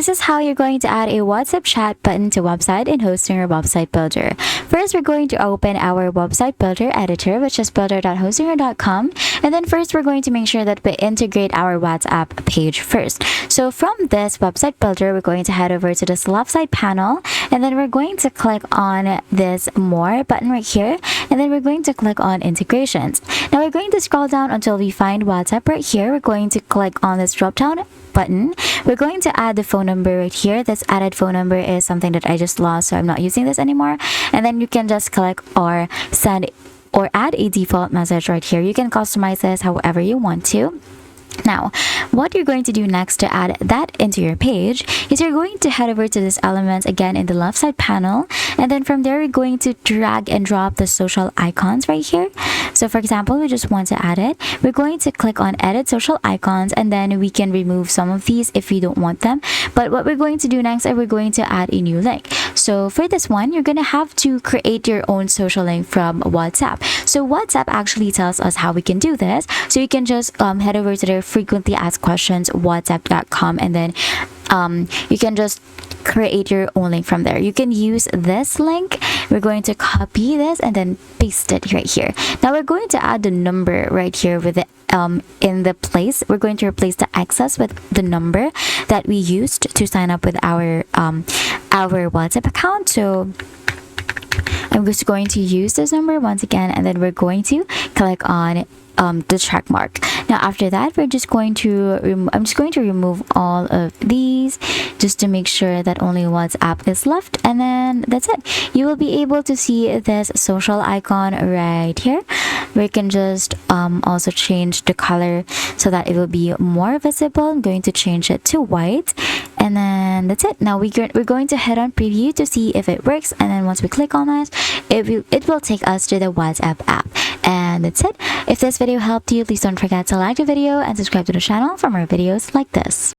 this is how you're going to add a WhatsApp chat button to website in Hostinger Website Builder. First, we're going to open our website builder editor, which is builder.hostinger.com. And then first, we're going to make sure that we integrate our WhatsApp page first. So from this website builder, we're going to head over to this left side panel, and then we're going to click on this more button right here, and then we're going to click on integrations. Now we're going to scroll down until we find WhatsApp right here. We're going to click on this drop down button. We're going to add the phone number right here. This added phone number is something that I just lost, so I'm not using this anymore. And then you can just click or send or add a default message right here. You can customize this however you want to. Now, what you're going to do next to add that into your page is you're going to head over to this element again in the left side panel, and then from there, you're going to drag and drop the social icons right here. So for example, we just want to add it. We're going to click on edit social icons, and then we can remove some of these if we don't want them. But what we're going to do next is we're going to add a new link. So for this one, you're going to have to create your own social link from WhatsApp. So WhatsApp actually tells us how we can do this. So you can just head over to their frequently asked questions whatsapp.com, and then you can just create your own link from there. You can use this link. We're going to copy this and then paste it right here. Now we're going to add the number right here with the in the place. We're going to replace the access with the number that we used to sign up with our WhatsApp account. So I'm just going to use this number once again, and then we're going to click on the check mark. Now after that, we're just going to I'm just going to remove all of these just to make sure that only WhatsApp is left, and then that's it. You will be able to see this social icon right here. We can just also change the color so that it will be more visible. I'm going to change it to white, and then that's it. Now we're going to head on preview to see if it works, and then once we click on it, it will take us to the WhatsApp app. And that's it. If this video helped you, please don't forget to like the video and subscribe to the channel for more videos like this.